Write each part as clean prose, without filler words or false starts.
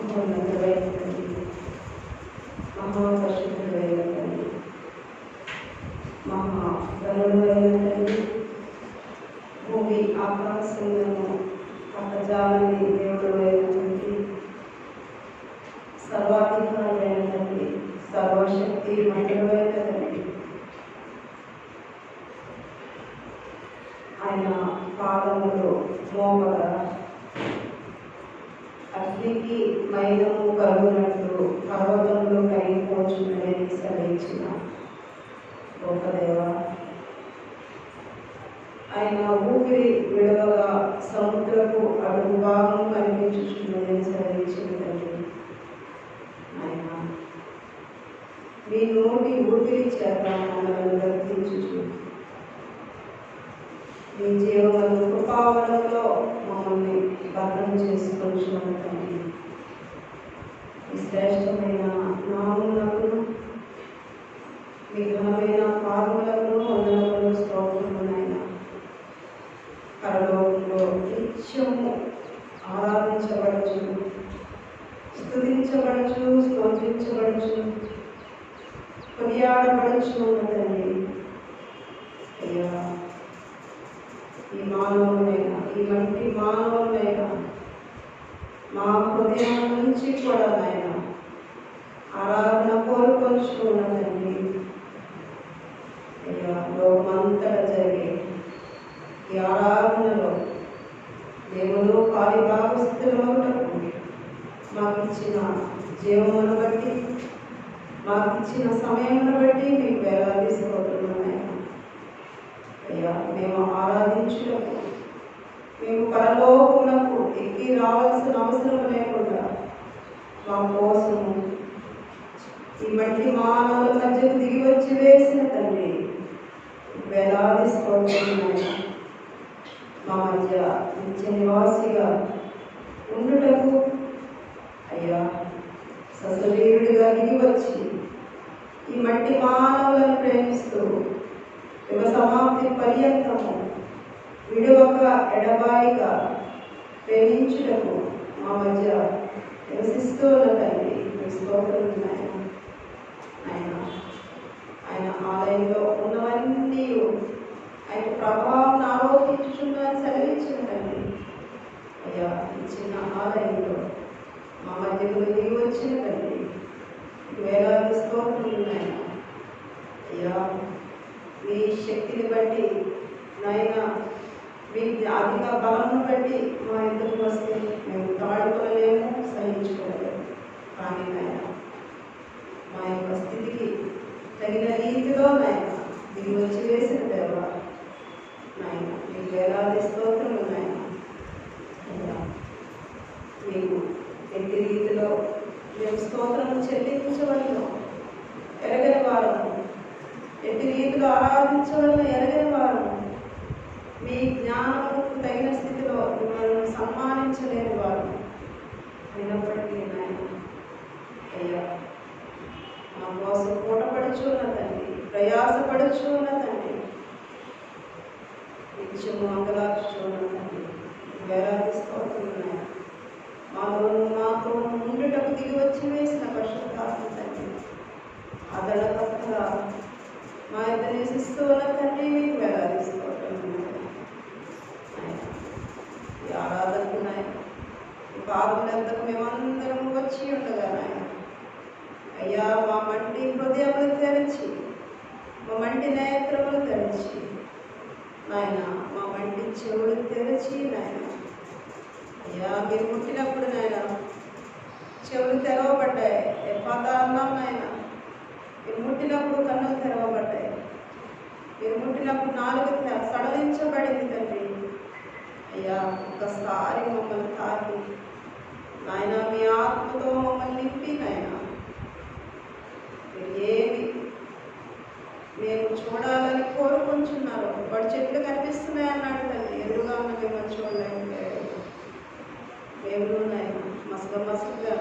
మహోన్నతుడైన తండ్రి, మహాపరిశుద్ధుడైన తండ్రి, మహాగణుడైన తండ్రి, భూమి ఆకాశములను పట్టజాలని దేవుడు అయిన తండ్రి, సర్వాధికారి అయిన తండ్రి, సర్వశక్తి మంత్రుడైన తండ్రి, ఆయన పాదములు మోపగా అగ్నికి మైనము కలుగునట్లు పర్వతంలో కరిగిపోచున్నదని సెలవిచ్చిన గొప్ప దేవ, ఆయన ఊపిరి విడవగా సముద్రపు అడుగు భాగం కనిపించుచున్నదని సెలవిచ్చిన తండ్రి, ఆయన మీ నోటి ఊపిరి చేత మమ్మల్ని బ్రతికించుచు మీ జీవన కృపావరంలో మమ్మల్ని భద్రం చేసుకొచ్చున్నాను తండ్రి. ఈ శ్రేష్టమైన నామములకు మీ ఘనమైన పాదములకు వందనములు స్తోత్రములైన పరలోకంలో నిత్యము ఆరాధించబడచ్చు, స్తుతించబడచ్చు, స్తోత్రించబడచ్చు, కొనియాడబడచ్చు ఉన్నదండి. అయ్యా, ఈ మానవులైనా, ఈ వంటి మానవులైనా మా హృదయం నుంచి కూడా నాయన ఆరాధన కోరుకొంచుకున్నదండి. అయ్యా, లోకమంతటా జరిగే ఈ ఆరాధనలో దేవుడు పారిభాగస్థులు మాకు ఇచ్చిన జీవమును బట్టి, మాకు ఇచ్చిన సమయమును బట్టి మీకు వేలాదీసుకోతున్నాయి. అయ్యా, మేము ఆరాధించుటకు, మేము పరలోకమునకు ఎక్కి రావాల్సిన అవసరం లేకుండా మా కోసము ఈ మట్టి మానవుల మధ్యకు దిగి వచ్చి వేసిన తండ్రి వేలాదీసుకోతున్నాయి. మా మధ్య నిత్య నివాసిగా ఉండుటకు అయ్యా సశరీరుడిగా దిగి వచ్చి ఈ మట్టి మానవులను ప్రేమిస్తూ యుగ సమాప్తి పర్యంతము విడువక ఎడబాయిగా ప్రేమించుటకు మా మధ్య నివసిస్తూ ఉన్న తండ్రి స్తోత్రములైన ఆయన ఆలయంలో ఉన్నవన్నీ ఆయన ప్రభావం ఆరోపించుచున్నాయని సెలవిచ్చిన తండ్రి. అయ్యా, ఈ చిన్న ఆలయంలో మా మధ్యకు దిగి వచ్చిన తండ్రి వేలాది స్తోత్రములైన అయ్యా, మీ శక్తిని బట్టి నాయన, మీ అధిక బలను బట్టి మా ఎందుకు వస్తే మేము తాడుకోలేము, సహించుకోలేము. కానీ నాయన మా యొక్క స్థితికి తగిన రీతిలో నాయన దిగి వచ్చి వేసిన దేవ నాయన మీకు వేలాది స్తోత్రములు నాయన. మీకు ఎట్టి రీతిలో మేము స్తోత్రము చెల్లించవలను ఎరగని వారము, ఎట్టి రీతిలో ఆరాధించవలను ఎరగని వారము, మీ జ్ఞానముకు తగిన స్థితిలో మిమ్మల్ని సన్మానించలేని వారు అయినప్పటికీ నాయన అయ్యా, మా కోసం పూటపడుచు ఉన్నదండి, ప్రయాసపడుచు ఉన్నదండి, నిత్యము అంగలార్చు ఉన్నదండి. వేలాదిస్తోతున్నాయి మాతో ఉండుటకు దిగి వచ్చి వేసిన పరిశుద్ధాత్మ తండ్రి, ఆదరణకర్తగా మా యొక్క నివసిస్తూ ఉన్న తండ్రి మీకు వేలాదిస్తోతున్నాయి. ఈ ఆరాధనకు నాయన ఈ పాదములంతకు మేమందరం వచ్చి ఉండగా నాయన అయ్యా, మా మంటి హృదయములు తెరిచి, మా మంటి నేత్రములు తెరిచి నాయన, మా మంటి చెవులు తెరిచి నాయన అయ్యా, మీరు ముట్టినప్పుడు నాయన చెవులు తెరవబడ్డాయి. ఎప్పటి అన్నాం నాయన, మీరు ముట్టినప్పుడు కన్నులు తెరవబడ్డాయి. మీరు ముట్టినప్పుడు నాలుగు సడలించబడింది తండ్రి. అయ్యా, ఒక్కసారి మమ్మల్ని తాకి నాయన మీ ఆత్మతో మమ్మల్ని నింపి నాయన మీరు ఏమి మేము చూడాలని కోరుకుంటున్నారు. వాడు చెట్లు కనిపిస్తున్నాయి అన్నాడు తండ్రి, ఎదురుగా ఉన్న మిమ్మల్ని చూడలేకపోయాడు. మేము నాయన మసకగా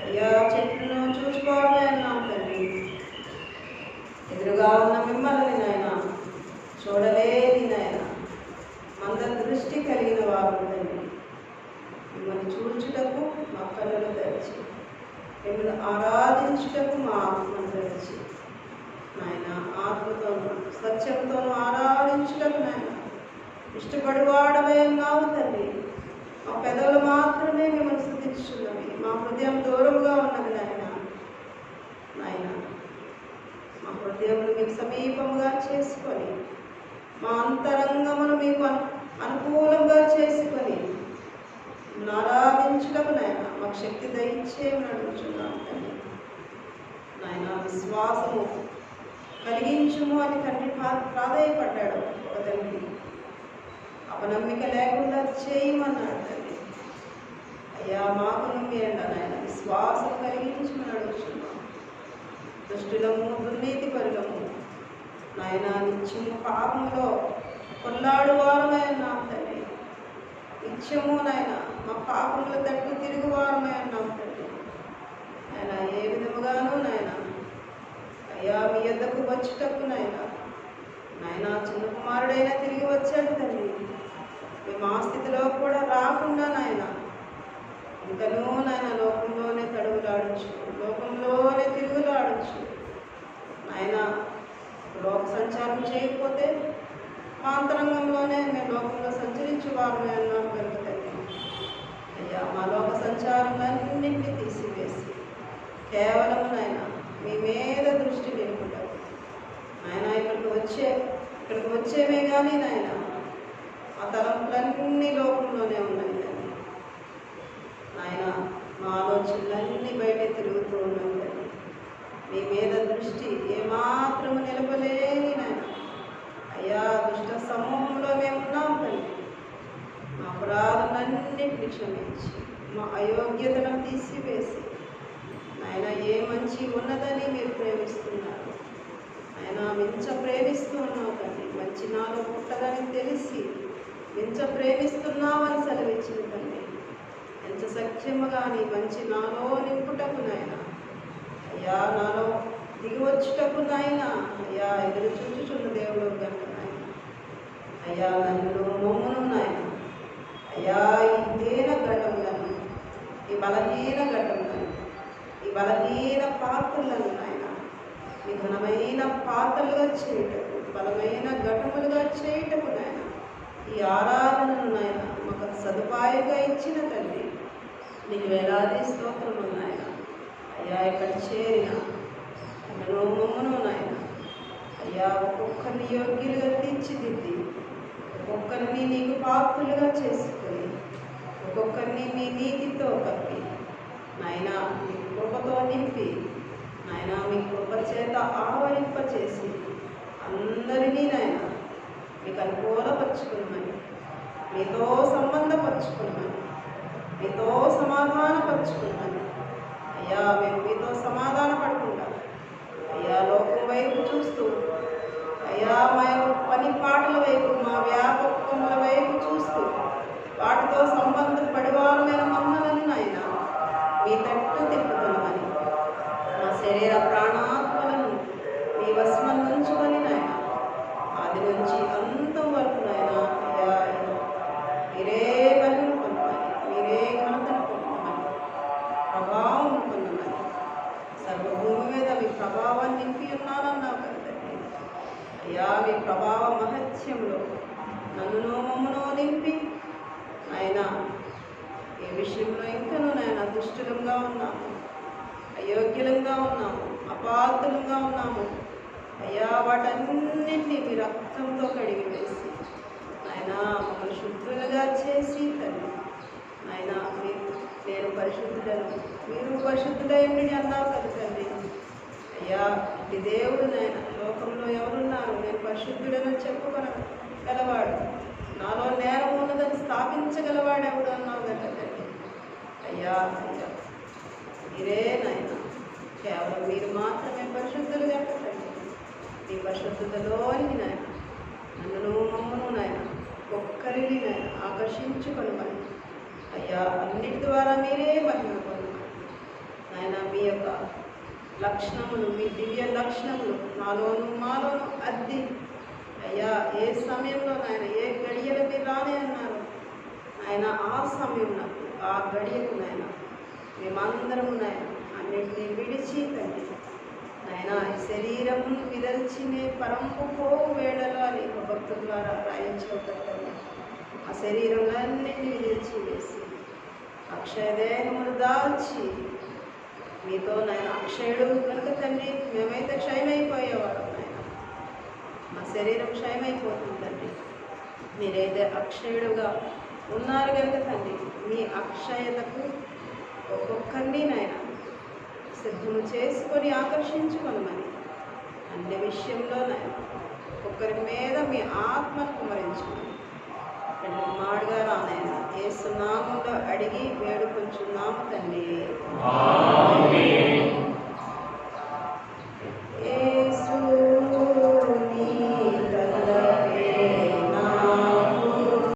అయ్యా చెట్లను చూసుకోవాలి అన్నాం తండ్రి, ఎదురుగా ఉన్న మిమ్మల్ని నాయన చూడలేని నాయన మంద దృష్టి కలిగిన వారు తండ్రి. మిమ్మల్ని చూచుటకు మా కన్నులు తెరిచి, మిమ్మల్ని ఆరాధించుటకు మా ఆత్మను తెరిచి, నాయన ఆత్మతోనూ సత్యంతోనూ ఆరాధించుటకు నాయన ఇష్టపడివాడవై ఉన్నావు తండ్రి. మా పెదవులు మాత్రమే మిమ్మల్ని స్తుతించున్నవి, మా హృదయం దూరంగా ఉన్నది నాయన. మా హృదయమును మీకు సమీపంగా చేసుకొని, మా అంతరంగమును మీకు అనుకూలంగా చేసుకొని ఆరాధించుటకు నాయన మాకు శక్తి దయచేయమని అడుగుతున్నాను తండ్రి. నాయన విశ్వాసము కలిగించుము అని తండ్రి ప్రాధాయపడ్డాడు ఒక తండ్రి. అపనమ్మిక లేకుండా చేయమన్నాడు తండ్రి. అయ్యా మాకు నమ్మియండి నాయన, విశ్వాసం కలిగించమని అడుగుతున్నాం. దుష్టులము దుర్నీతి పరులము నాయన నిత్యము పాపంలో కొల్లాడు వారమై ఉన్నాం తండ్రి. నిత్యము నాయన మా పాపముల తట్టు తిరుగువారమై ఉన్నాం తండ్రి. నాయన ఏ విధముగానూ నాయన అయ్యా మీ యొద్దకు వచ్చుటకు నాయన చిన్న కుమారుడైనా తిరిగి వచ్చాడు తండ్రి. మేము ఆ స్థితిలో కూడా రాకుండా నాయన ఇంకనూ నాయన లోకంలోనే తడుగులాడచ్చు, లోకంలోనే తిరుగులాడచ్చు నాయన. లోక సంచారం చేయకపోతే మా అంతరంగంలోనే మేము లోకంలో సంచరించే వారమే అన్నాం కలుగుతుంది. అయ్యా మా లోక సంచారాలన్నింటినీ తీసివేసి కేవలం నాయన మీ మీద దృష్టి నిలుపుతారు నాయన. ఇక్కడికి వచ్చేవే కానీ నాయన ఆ తలంపులన్నీ లోకంలోనే ఉన్నాయి నాయన. మా ఆలోచనలన్నీ బయట తిరుగుతూ ఉన్నాయి తండ్రి. మీ మీద దృష్టి ఏమాత్రము నిలపలేని నాయన అయ్యా దుష్ట సమూహంలో మేము ఉన్నాం తండ్రి. మా అపరాధులన్నింటినీ క్షమించి మా అయోగ్యతను తీసివేసి నాయన ఏ మంచి ఉన్నదని మీరు ప్రేమిస్తున్నారు ఆయన. మించ ప్రేమిస్తూ ఉన్నావు తండ్రి. మంచి నాలో పుట్టదని తెలిసి మించ ప్రేమిస్తున్నావని సెలవిచ్చింది తండ్రి. ఎంత సత్యముగా నీ మంచి నాలో నింపుటకు నాయన అయ్యా నాలో దిగివచ్చుటకు నాయన అయ్యా ఎదురు చూచుచున్న దేవుడు కనుక నాయన అయ్యా నన్ను మమ్మును నాయన అయ్యా ఈ దీన ఘటములను, ఈ బలహీన ఘటములను, ఈ బలహీన పాత్రలను నాయన మీ ఘనమైన పాత్రలుగా చేయటకు, బలమైన ఘటములుగా చేయటకు నాయన ఈ ఆరాధనను నాయన మాకు సదుపాయంగా ఇచ్చిన తండ్రి. నీకు వేలాది స్తోత్రములు నాయన అయ్యా. ఇక్కడ చేరిన మమ్మను నాయన అయ్యా ఒక్కొక్కరిని యోగ్యులుగా తీర్చిదిద్ది, ఒక్కొక్కరిని నీకు పాత్రులుగా చేసుకొని, ఒక్కొక్కరిని మీ నీతితో కప్పి నాయన మీ కృపతో నింపి నాయన మీ కృప చేత ఆవరింపచేసి అందరినీ నాయన మీకు అనుకూలపరుచుకున్నామని, మీతో సంబంధపరుచుకున్నామని, మీతో సమాధానపరుచుకున్నామని అయ్యా. మేము మీతో సమాధాన పడకుండా అయ్యా లోకం వైపు చూస్తూ అయ్యా మా పని పాటల వైపు, మా వ్యాపకముల వైపు చూస్తూ వాటితో సంబంధం పడివారమైన మమ్మల్ని నాయన మీ తట్టు తిప్పుతున్నామని, మా శరీర ప్రాణాత్మలను మీ వశం నుంచుకొని నాయన ఆది నుంచి అంతం వరకు నాయన అయ్యా మీరే బలిని పొందమని, మీరే ఘనతను పొందమని, ప్రభావం పొందమని, సర్వభూమి మీద మీ ప్రభావాన్ని నింపి ఉన్నానన్నావు కదండి అయ్యా. మీ ప్రభావ మహత్యంలో నన్నునో మమ్మనో నింపి ఆయన ఏ విషయంలో ఇంకనూ నాయన దుష్టులంగా ఉన్నాము, అయోగ్యులంగా ఉన్నాము, అపార్థులంగా ఉన్నాము అయ్యా. వాటన్నింటినీ మీ రక్తంతో కడిగి వేసి ఆయన మమ్మల్ని శుద్ధులుగా చేసి తండ్రి ఆయన నేను పరిశుద్ధుడను మీరు పరిశుద్ధుడైంది అన్నావు కదా తండ్రి అయ్యా. ఇది దేవుడు నాయన లోకంలో ఎవరున్నారు నేను పరిశుద్ధుడని చెప్పుకొనగలవాడు, నాలో నేరం ఉన్నదని స్థాపించగలవాడు ఎవడు అన్నావు కదా తండ్రి అయ్యా. అయ్యా మీరే నాయన కేవలం మీరు మాత్రమే పరిశుద్ధులుగా పెట్టండి. మీ పరిశుద్ధతలోని నాయన నన్ను మమ్మను నాయన ఒక్కరిని నాయన ఆకర్షించుకొనమని అయ్యా. అన్నిటి ద్వారా మీరే మహిమ పొందమని నాయన. మీ యొక్క లక్షణములు, మీ దివ్య లక్షణములు నాలోను మాలోను అద్ది అయ్యా. ఏ సమయంలో నాయన ఏ గడియలు మీరు రానే అన్నారు ఆయన ఆ సమయం నాకు ఆ గడియకు నాయన మేమందరము నాయన అన్నింటినీ విడిచి తండ్రి నాయన ఈ శరీరము విదల్చినే పరంపు పోవు వేళలో అని ఒక భక్తుల ద్వారా రాయించబడ్డాను. ఆ శరీరంలన్నింటినీ విదిల్చి వేసి అక్షయదేహమును దాల్చి మీతో నాయన అక్షయుడు కనుక తండ్రి మేమైతే క్షయమైపోయేవాడు నాయన. మా శరీరం క్షయమైపోతుందండి. మీరైతే అక్షయుడుగా ఉన్నారు కనుక తండ్రి మీ అక్షయతకు ఒక్కొక్కరిని నాయన సిద్ధము చేసుకొని ఆకర్షించుకొనమని అన్ని విషయంలో నాయన ఒక్కొక్కరి మీద మీ ఆత్మను కుమరించుకొని మాడుగా రానాయన యేసు నామములో అడిగి వేడుకొంచున్నాము తండ్రి.